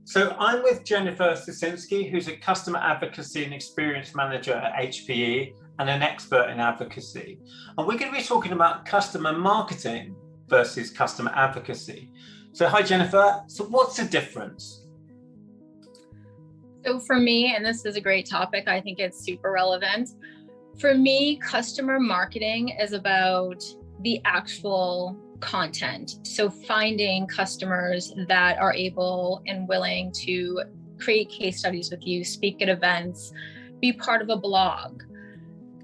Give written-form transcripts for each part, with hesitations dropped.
So I'm with Jennifer Susinski, who's a customer advocacy and experience manager at HPE and an expert in advocacy. And we're going to be talking about customer marketing versus customer advocacy. So hi, Jennifer. So what's the difference? So for me, and this is a great topic, I think it's super relevant. For me, customer marketing is about the actual content. So finding customers that are able and willing to create case studies with you, speak at events, be part of a blog.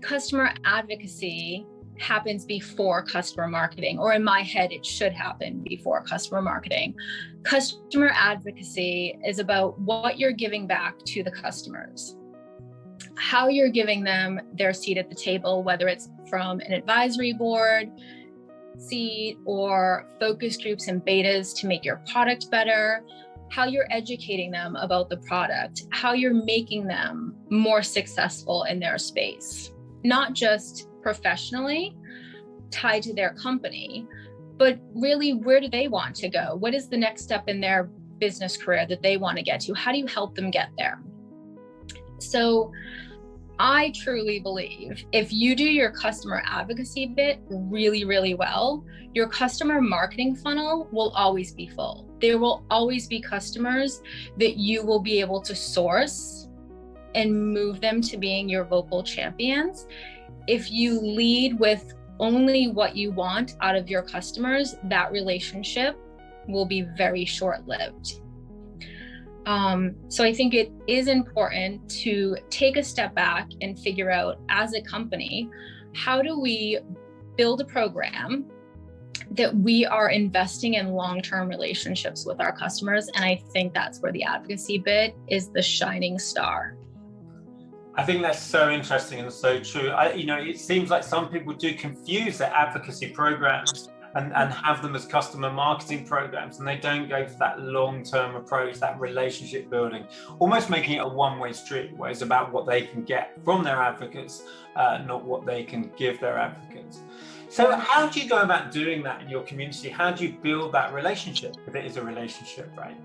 Customer advocacy happens before customer marketing, or in my head, it should happen before customer marketing. Customer advocacy is about what you're giving back to the customers, how you're giving them their seat at the table, whether it's from an advisory board seat or focus groups and betas to make your product better, how you're educating them about the product, how you're making them more successful in their space, not just professionally tied to their company, but really, where do they want to go? What is the next step in their business career that they want to get to? How do you help them get there? So I truly believe if you do your customer advocacy bit really, really well, your customer marketing funnel will always be full. There will always be customers that you will be able to source and move them to being your vocal champions. If you lead with only what you want out of your customers, that relationship will be very short-lived. So I think it is important to take a step back and figure out, as a company, how do we build a program that we are investing in long-term relationships with our customers? And I think that's where the advocacy bit is the shining star. I think that's so interesting and so true. It seems like some people do confuse their advocacy programs and have them as customer marketing programs, and they don't go for that long-term approach, that relationship building, almost making it a one-way street, where it's about what they can get from their advocates, not what they can give their advocates. So how do you go about doing that in your community? How do you build that relationship, if it is a relationship, right?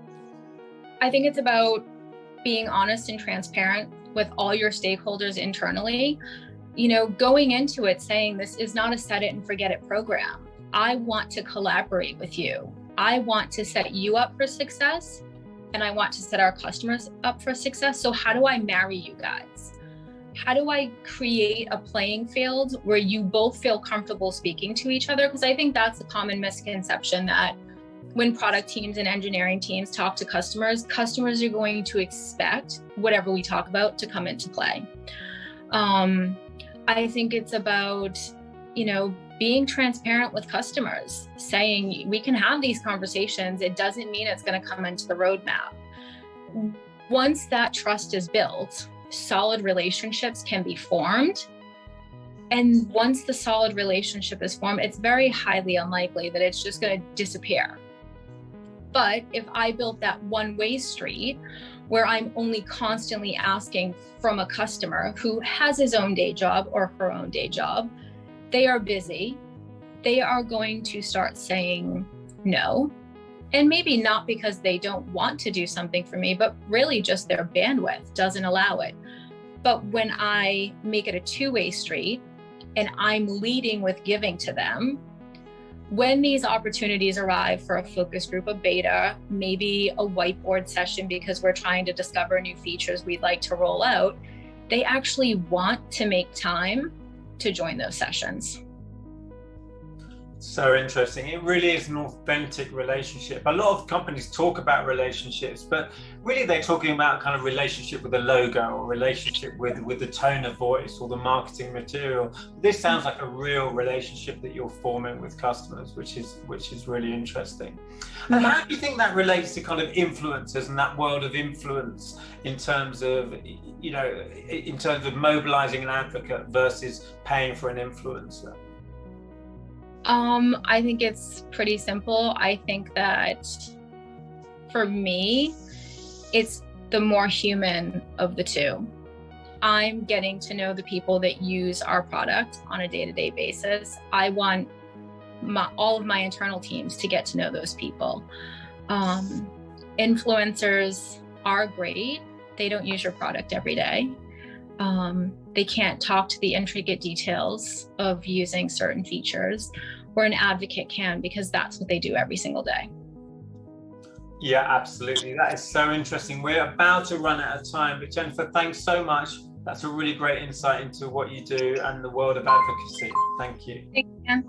I think it's about being honest and transparent with all your stakeholders internally, going into it saying, this is not a set it and forget it program. I want to collaborate with you. I want to set you up for success, and I want to set our customers up for success. So how do I marry you guys? How do I create a playing field where you both feel comfortable speaking to each other? Because I think that's a common misconception, that when product teams and engineering teams talk to customers are going to expect whatever we talk about to come into play. I think it's about, being transparent with customers, saying we can have these conversations. It doesn't mean it's going to come into the roadmap. Once that trust is built, solid relationships can be formed. And once the solid relationship is formed, it's very highly unlikely that it's just going to disappear. But if I built that one-way street where I'm only constantly asking from a customer who has his own day job or her own day job, they are busy, they are going to start saying no. And maybe not because they don't want to do something for me, but really just their bandwidth doesn't allow it. But when I make it a two-way street and I'm leading with giving to them, when these opportunities arrive for a focus group, a beta, maybe a whiteboard session because we're trying to discover new features we'd like to roll out, they actually want to make time to join those sessions. So interesting. It really is an authentic relationship. A lot of companies talk about relationships, but really they're talking about kind of relationship with a logo or relationship with the tone of voice or the marketing material. This sounds like a real relationship that you're forming with customers, which is really interesting. And how do you think that relates to kind of influencers and that world of influence in terms of, mobilizing an advocate versus paying for an influencer? I think it's pretty simple. I think that for me, it's the more human of the two. I'm getting to know the people that use our product on a day-to-day basis. I want all of my internal teams to get to know those people. Influencers are great. They don't use your product every day. They can't talk to the intricate details of using certain features, where an advocate can, because that's what they do every single day. Yeah, absolutely. That is so interesting. We're about to run out of time, but Jennifer, thanks so much. That's a really great insight into what you do and the world of advocacy. Thank you. Thank you.